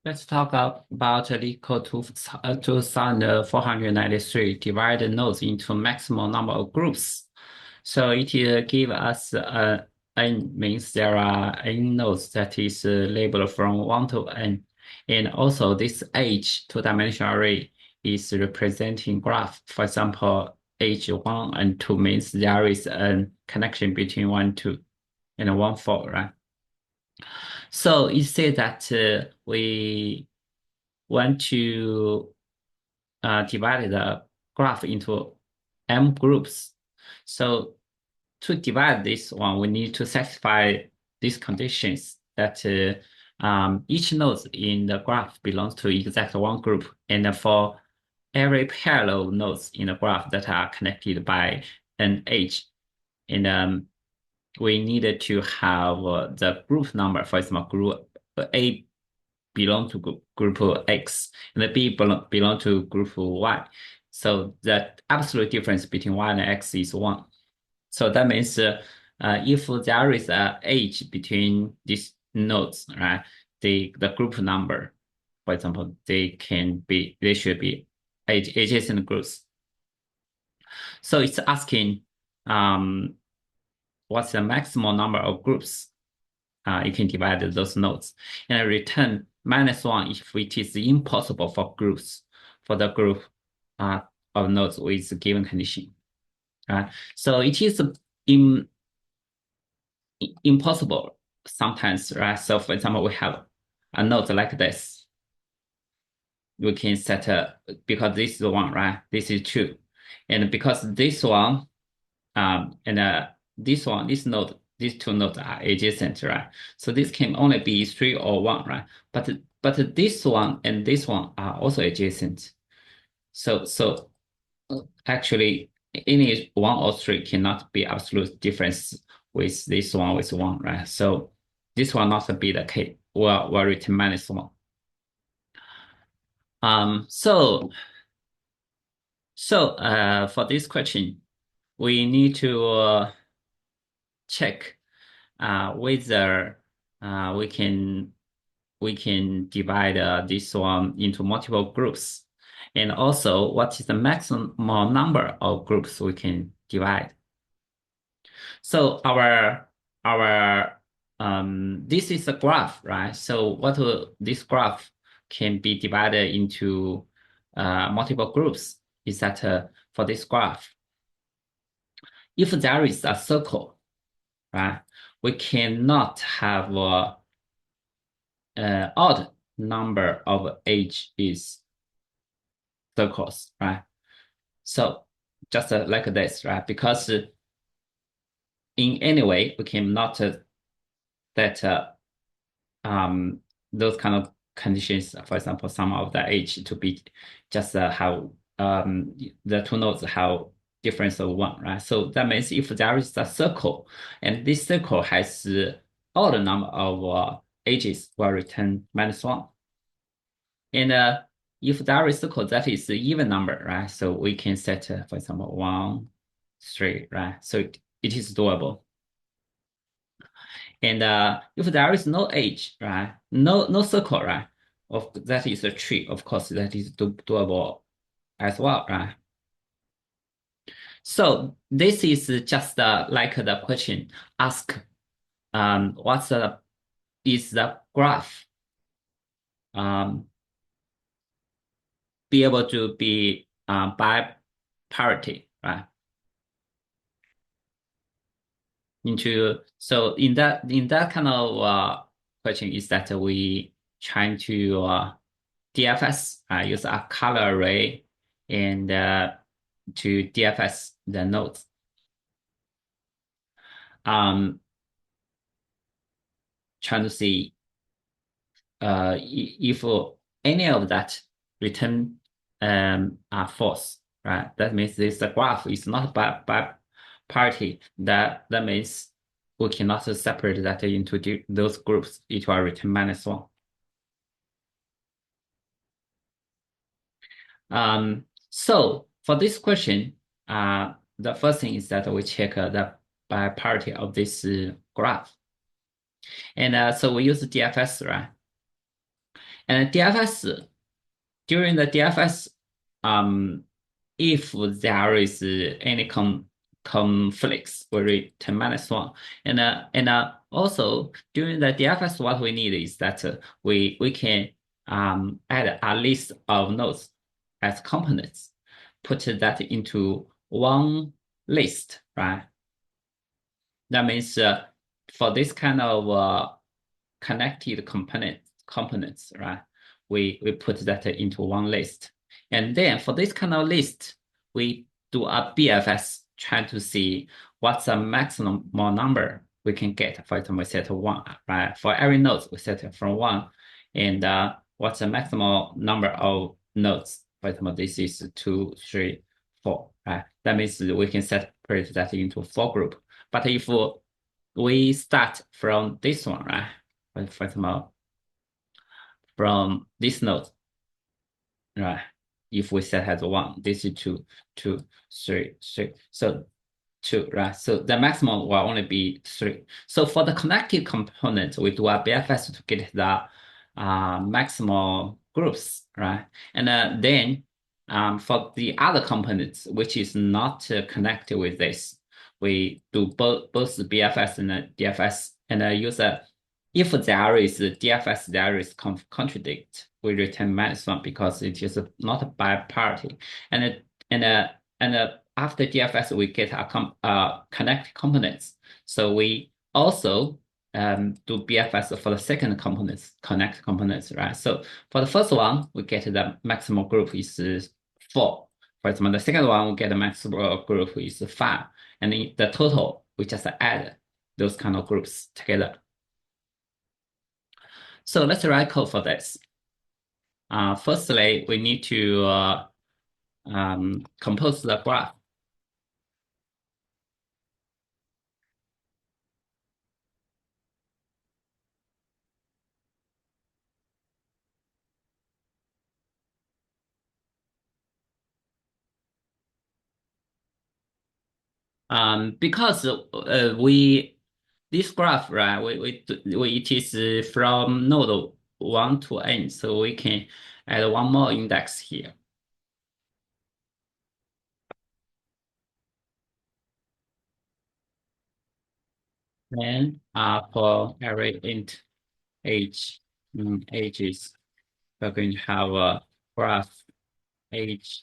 Let's talk about LeetCode 2493 divide the nodes into maximum number of groups. So it give us n means there are n nodes that is labeled from 1 to n. And also this H two-dimensional array is representing graph. For example, H1 and 2 means there is a connection between 1, 2 and 1, 4, right? So it says that we want to divide the graph into m groups. So to divide this one, we need to satisfy these conditions that each node in the graph belongs to exact one group. And for every parallel nodes in the graph that are connected by an edge, and we needed to have the group number, for example, group A belong to group X and B belong to group Y. So the absolute difference between Y and X is 1. So that means if there is an edge between these nodes, right, the group number, for example, they should be adjacent groups. So it's asking what's the maximum number of groups you can divide those nodes and return -1 if it is impossible for the group of nodes with a given condition. So it is impossible sometimes, right? So for example, we have a node like this. We can set because this is 1, right? This is 2. And because this one and this node, these two nodes are adjacent, right? So this can only be 3 or 1, right? But this one and this one are also adjacent. So actually any 1 or 3 cannot be absolute difference with this one with 1, right? So this will not be the case. Will return -1. So for this question, we need to check whether we can divide this one into multiple groups, and also what is the maximum number of groups we can divide. So our this is a graph, right? So what this graph can be divided into multiple groups is that for this graph, if there is a circle, right, we cannot have odd number of edges circles, right? So just like this, right? Because in any way we cannot set those kind of conditions. For example, some of the edge to be just have the two nodes have difference of 1, right? So that means if there is a circle and this circle has odd number of edges, will return -1. And if there is a circle that is an even number, right? So we can set, for example, 1, 3, right? So it is doable. And if there is no edge, right? No circle, right? That is a tree. Of course, that is doable as well, right? So this is just like the question ask, is the graph be able to be by parity, right? So in that kind of question is that we trying to DFS use a color array and to DFS the nodes. Trying to see if any of that return are false, right? That means this graph is not by parity. That means we cannot separate that into those groups. It will return -1. So for this question, the first thing is that we check the by parity of this graph. And so we use DFS, right? And DFS, during the DFS, if there is any conflicts, we return -1. And also during the DFS, what we need is that we can add a list of nodes as components, put that into one list, right? That means for this kind of connected components, right? We put that into one list. And then for this kind of list, we do a BFS trying to see what's the maximum number we can get. For example, we set 1, right? For every node, we set it from 1. And what's the maximum number of nodes? For example, this is 2, 3, 4, right? That means we can separate that into 4 groups. But if we start from this one, right? For example, from this node, right? If we set as 1, this is 2, 2, 3, 3. So 2, right? So the maximum will only be 3. So for the connected component, we do a BFS to get the maximal groups, right? And then for the other components, which is not connected with this, we do both BFS and DFS, and use a if there is DFS, there is contradict, we return -1 because it is not a biparty. And after DFS, we get a connect components. So we also do BFS for the second components, connect components, right? So for the first one, we get the maximal group is 4. For example, the second one, we get the maximal group is 5. And the total, we just add those kind of groups together. So let's write code for this. Firstly, we need to compose the graph. Because this graph, right, it is from node 1 to n, so we can add one more index here. Then for every int age, ages, we're going to have a graph age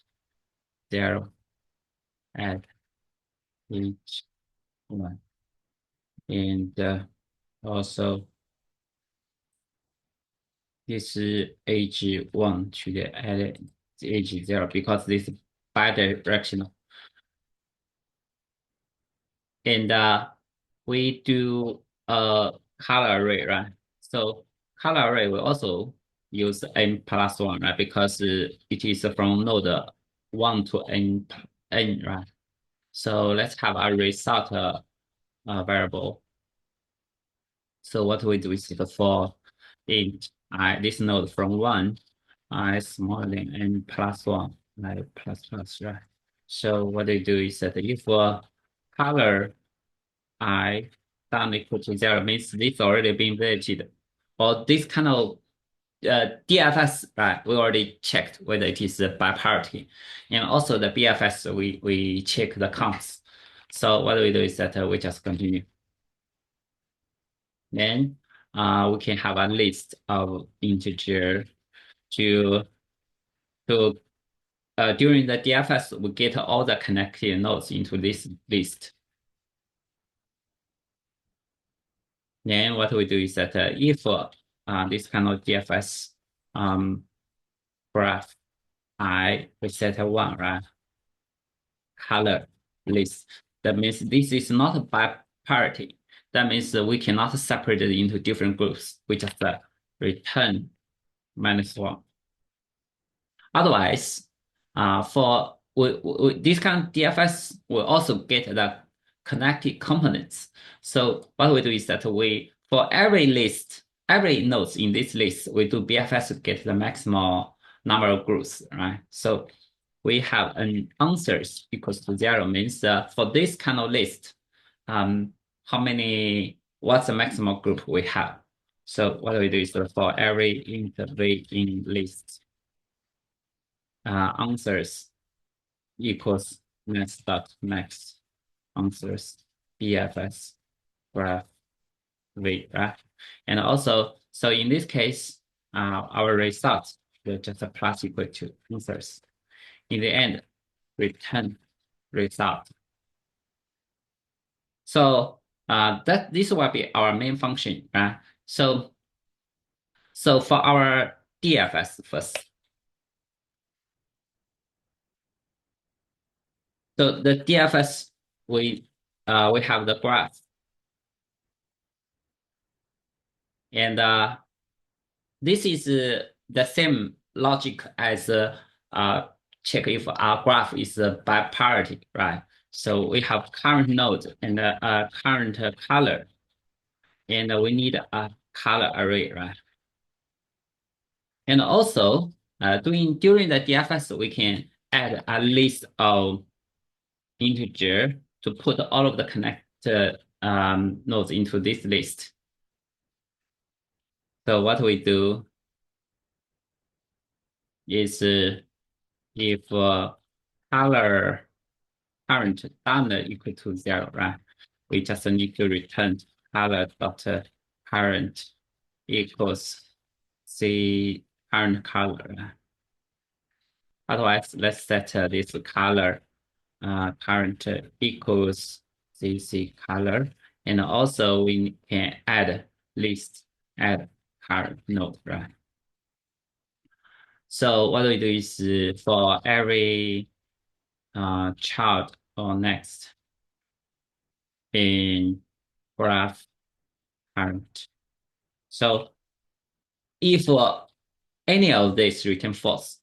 0 at age 1. And also this age 1 should add age 0 because this is bidirectional. And we do a color array, right? So color array will also use n+1, right? Because it is from node 1 to n, right? So let's have a result variable. So what we do is for int I, this node from 1, I smaller than n+1, like plus, right? So what they do is that if color I down equal to 0 means this already been validated. Or this kind of DFS, right? We already checked whether it is by parity. And also the BFS, we check the counts. So what we do is that we just continue. Then we can have a list of integer to during the DFS, we get all the connected nodes into this list. Then what we do is that if this kind of DFS graph we set 1, right? Color list. That means this is not by parity. That means we cannot separate it into different groups. We just return -1. Otherwise, for this kind of DFS will also get the connected components. So what we do is that for every list, every nodes in this list, we do BFS to get the maximum number of groups, right? So we have an answers equals to 0 means for this kind of list, what's the maximum group we have? So what we do is for every interval in list, answers equals next answers BFS graph V, right? And also, so in this case, our result will just plus equal to answers. In the end, return result. So that this will be our main function, right? So for our DFS first. So the DFS we have the graph, and this is the same logic as check if our graph is by parity, right? So we have current node and current color, and we need a color array, right? And also, during the DFS, we can add a list of integer to put all of the connected nodes into this list. So what we do is if color current down equal to 0, right? We just need to return color dot current equals C current color. Otherwise, let's set this color current equals CC color. And also we can add list, add current node, right? So what we do is for every child or next in graph current. So if any of this return false,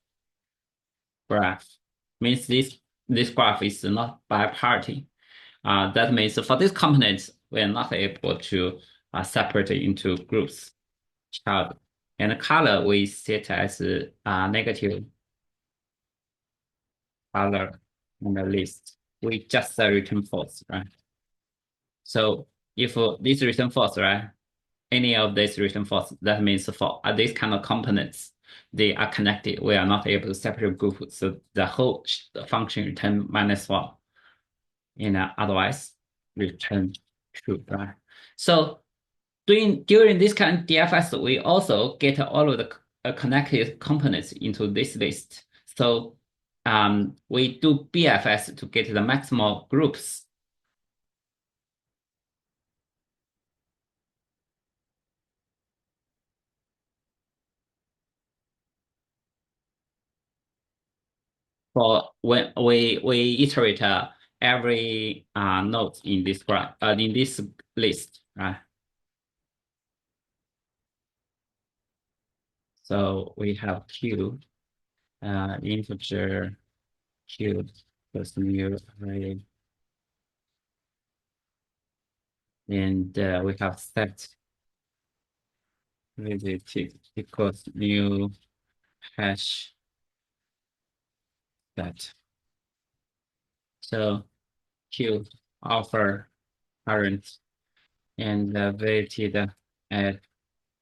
graph means this graph is not by parity. That means for this component, we are not able to separate it into groups, child. And the color we set as negative color in the list. We just return false, right? So if this return false, right? Any of this return false, that means for these kind of components, they are connected. We are not able to separate group. So the whole function return -1. And otherwise return true, right? So during this kind of DFS, we also get all of the connected components into this list. So we do BFS to get the maximal groups. For when we iterate every node in this graph, in this list, right? So we have Q, integer Q plus new array, and we have set visited equals new hash set. So Q offer current and visited add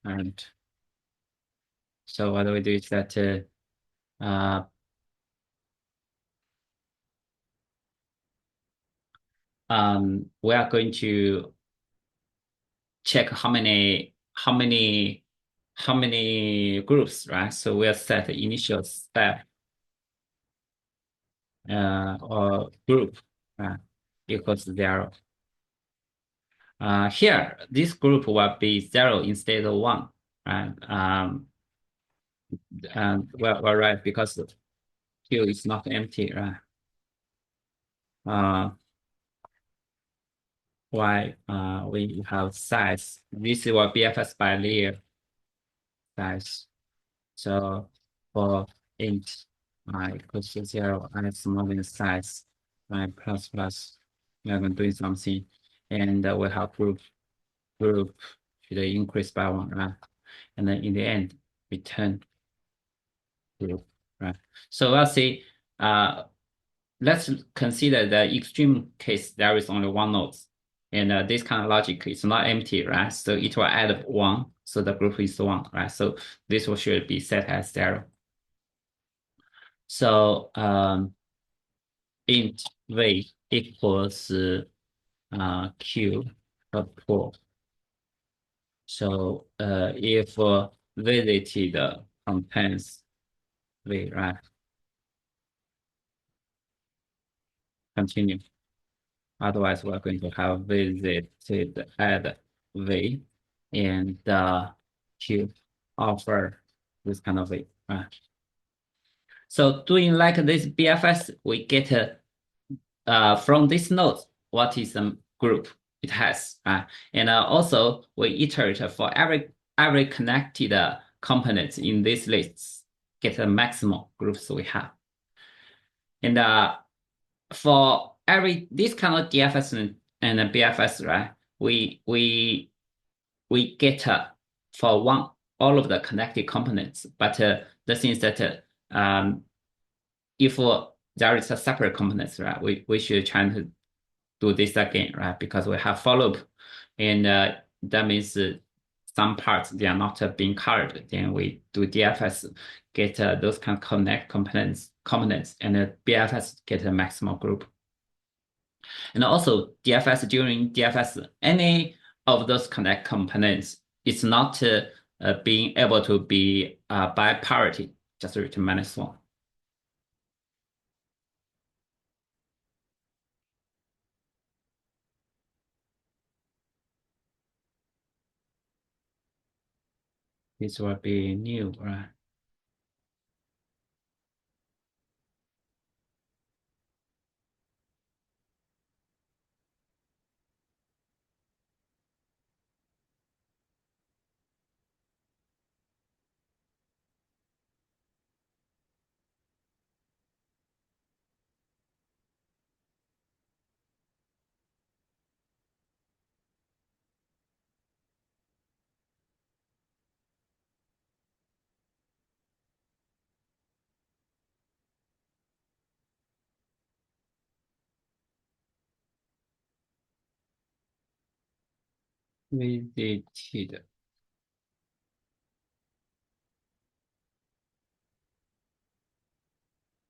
current. So what we do is that we are going to check how many groups, right? So we'll set the initial step or group equals 0. Here, this group will be 0 instead of 1, right? And well, right, because Q is not empty, right? Why we have size. This will BFS by layer size. So for int I equals to 0, I smaller than size, right? Plus plus, we are doing something, and we have group should increase by 1, right? And then in the end, return group, right? So let's see. Let's consider the extreme case. There is only one node, and this kind of logic is not empty, right? So it will add 1 So the group is one, right? So this one should be set as 0. So int v equals q pool. So if visited contains v, right? Continue. Otherwise, we're going to have visited add v and q offer this kind of v, right? So doing like this BFS, we get from this node, what is the group it has, right? And also we iterate for every connected component in this list, get the maximum groups we have. And for every this kind of DFS and BFS, right? We get for one all of the connected components, but the thing is that if there is a separate components, right? We should try to do this again, right? Because we have follow up, and that means some parts they are not being colored. Then we do DFS, get those kind of connect components, and BFS get a maximal group. And also DFS, during DFS, any of those connect components is not being able to be by parity, just return -1. This will be new, right? Visited.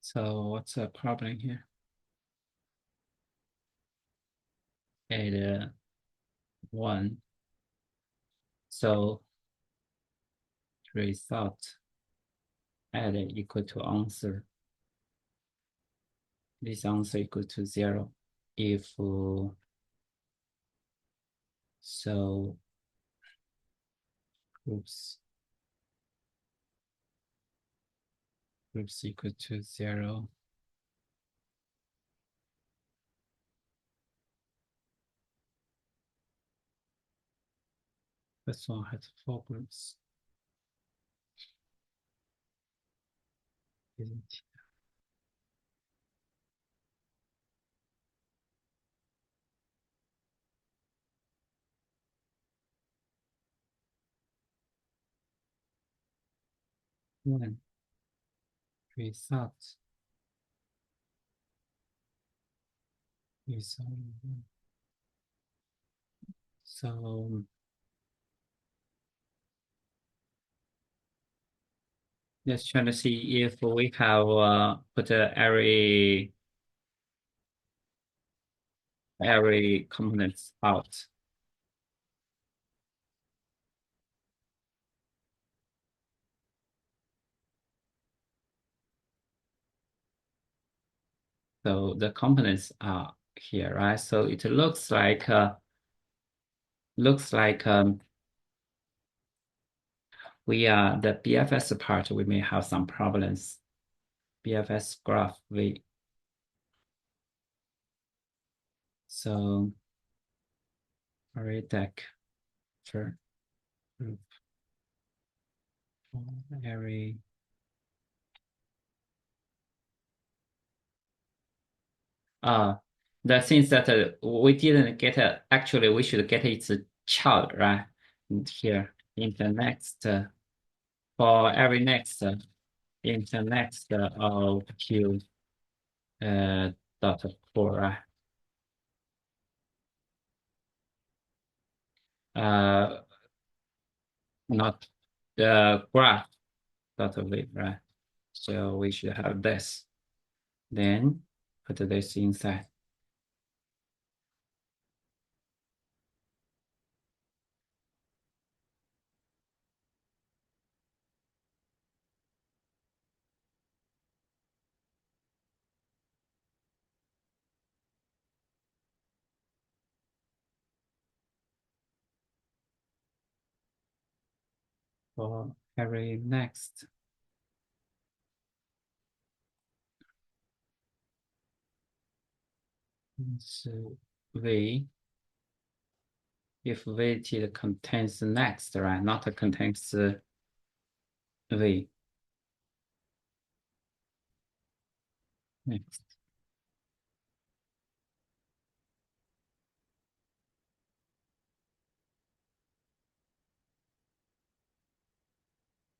So what's the problem here? Add 1. So result add equal to answer. This answer equal to 0. If so, groups equal to 0. This one has 4 groups. Isn't it? One result is so let's try to see if we have put every components out. So the components are here, right? So it looks like we are the BFS part. We may have some problems. BFS graph we so array deck for group array. The things that we didn't get actually we should get its child, right? And here in the next for every next in the next of q dot core, right? Uh, not the graph dot of it, right? So we should have this. Then put this inside. For array next. So v, if weighted contains next, right? Not contains v next.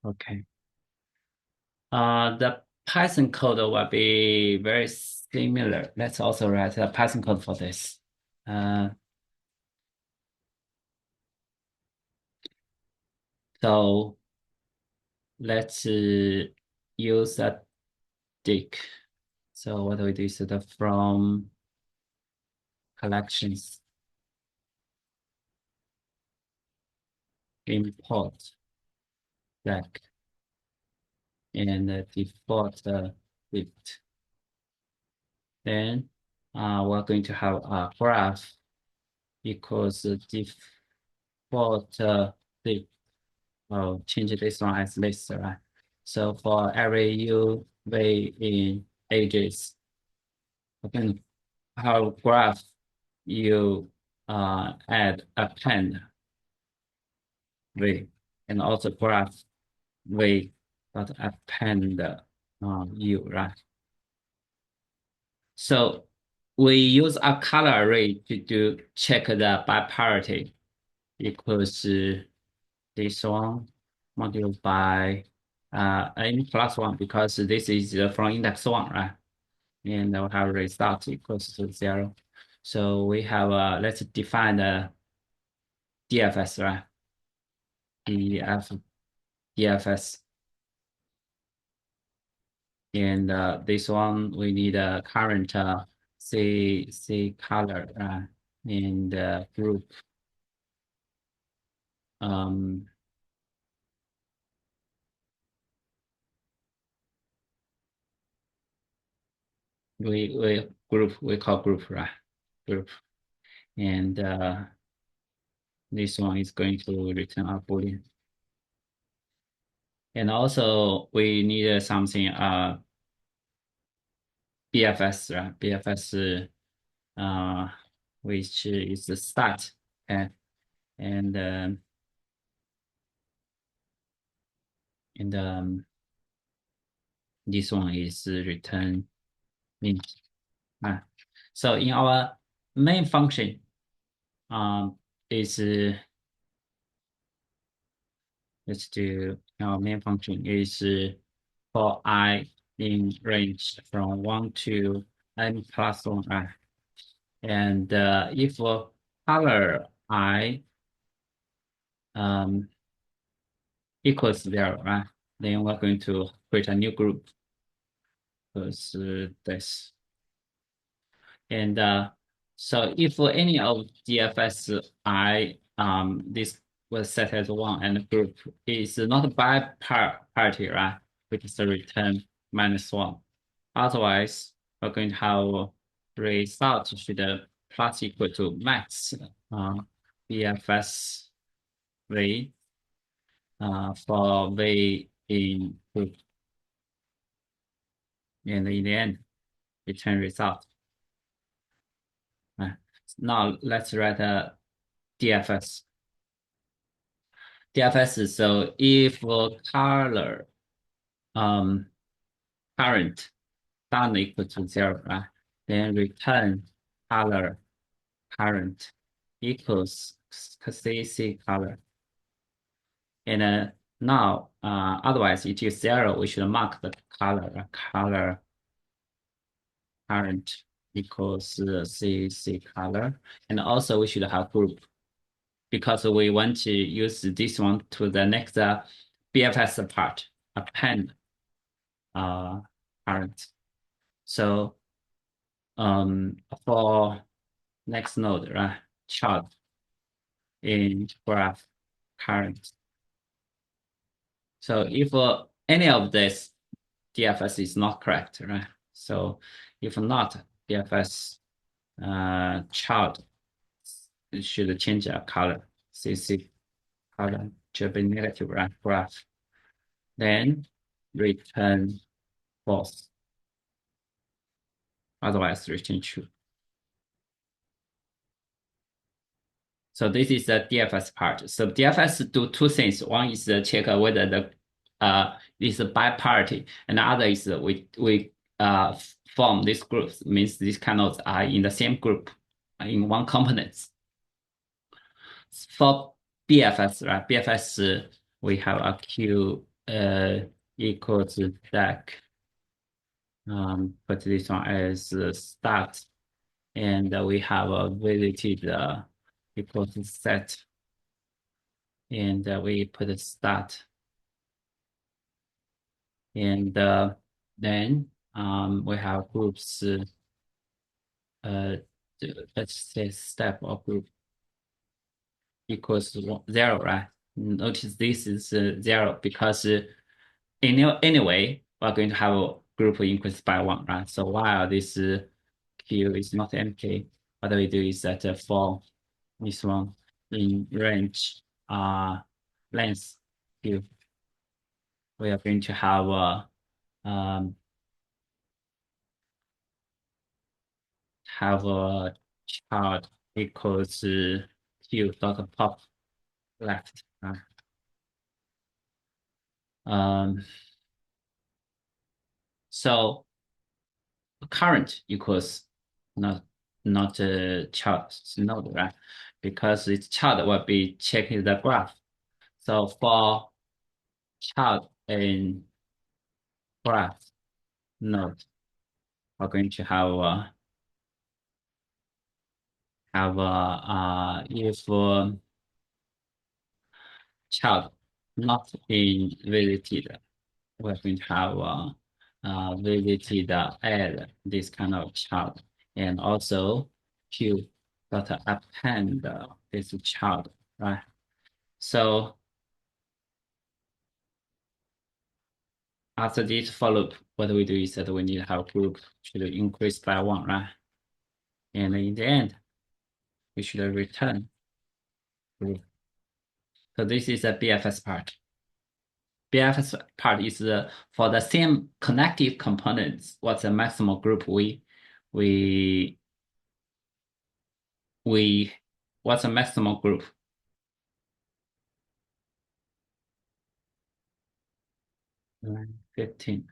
Okay. The Python code will be very similar. Let's also write a Python code for this. Uh, so let's use a dict. So what we do is the from collections import back and default dict. Then we're going to have a graph equals default dict. I'll change this one as list, right? So for every u v in ages, again, how graph you add append v and also graph v dot append u, right? So we use a color array to do check the biparity equals this one multiplied by n plus one because this is from index one, right? And we'll have result equals to 0. So we have let's define the DFS, right? DFS. And this one we need a current C color in the group. Um, we call group, right? Group. And this one is going to return a boolean. And also we need something BFS, right? BFS which is the start, okay? And this one is return int. So in our main function, is let's do our main function is for I in range from 1 to n plus 1, right? And if color I equals 0, right? Then we're going to create a new group because this. And so if any of DFS I this was set as 1 and the group is not by party, right? We just return -1. Otherwise, we're going to have result should plus equal to max BFS V for V in group. And in the end, return result. Now let's write a DFS. DFS, so if color current down equal to 0, right? Then return color current equals CC color. And now, otherwise it is 0, we should mark the color current equals CC color. And also we should have group. because we want to use this one to the next BFS part, append uh, current. So for next node, right, child in graph current. So if any of this DFS is not correct, right? So if not, DFS child should change a color, CC color to be negative, right, graph. Then return false, otherwise return true. So this is the DFS part. So DFS do two things. One is check whether the is bi-parity, and the other is we form these groups. Means these canals are in the same group in one component. For BFS, right? BFS we have a Q equals deck. Put this one as start, and we have a visited equals set, and we put a start, and then we have groups. Let's say step of group equals 0, right? Notice this is 0 because anyway we're going to have a group increased by 1, right? So while this Q is not empty, what we do is that for this one in range length Q, we are going to have a child equals Q dot pop left. So current equals not child node, right? Because its child will be checking the graph. So for child in graph node, we're going to have if child not in visited, we're going to have visited add this kind of child, and also Q dot append this child, right? So after this for loop, what we do is that we need to have group should increase by 1, right? And in the end, we should return group. So this is the BFS part. BFS part is for the same connective components. What's the maximal group we what's the maximal group? 15.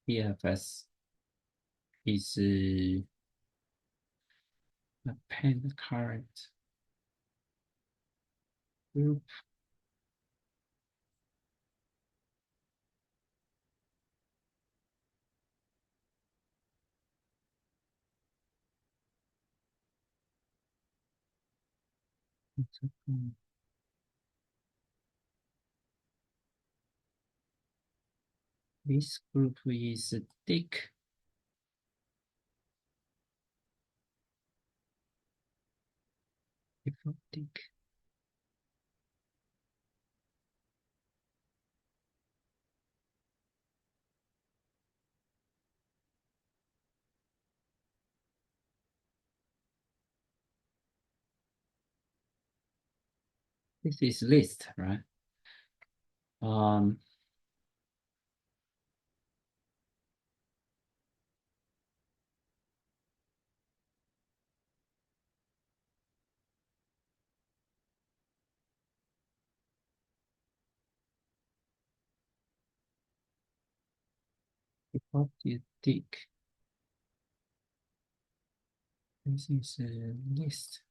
BFS is append current group. This group is thick. Thick. This is list, right? What do you think? This is a list.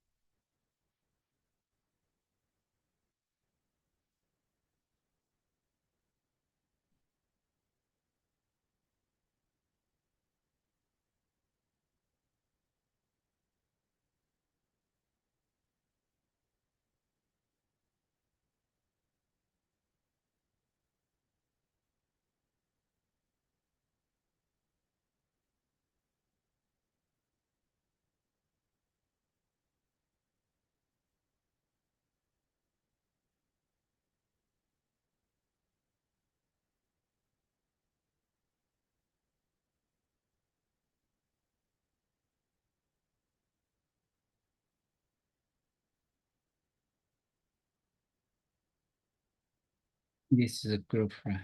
This is a group, right?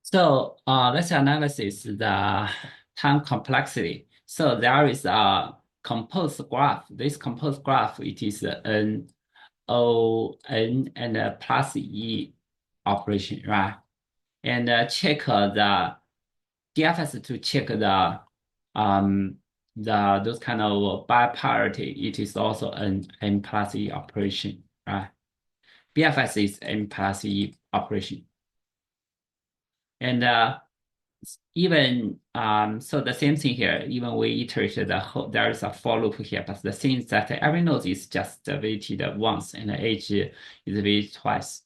So let's analyze the time complexity. So there is a composed graph. This composed graph, it is an O N and a plus E operation, right? And check the DFS to check the those kind of biparity. It is also an N plus E operation, right? BFS is N plus E operation. And even so the same thing here, even we iterate the whole, there is a for loop here, but the thing is that every node is just weighted once and the age is weighted twice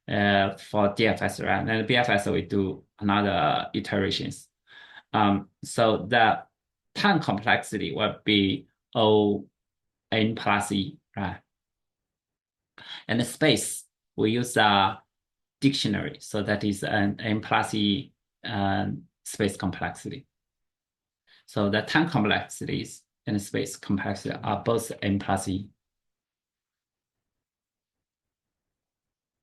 for DFS, right? And BFS we do another iterations. So the time complexity will be O n plus E, right? And the space we use a dictionary, so that is an n plus E space complexity. So the time complexities and space complexity are both n plus E.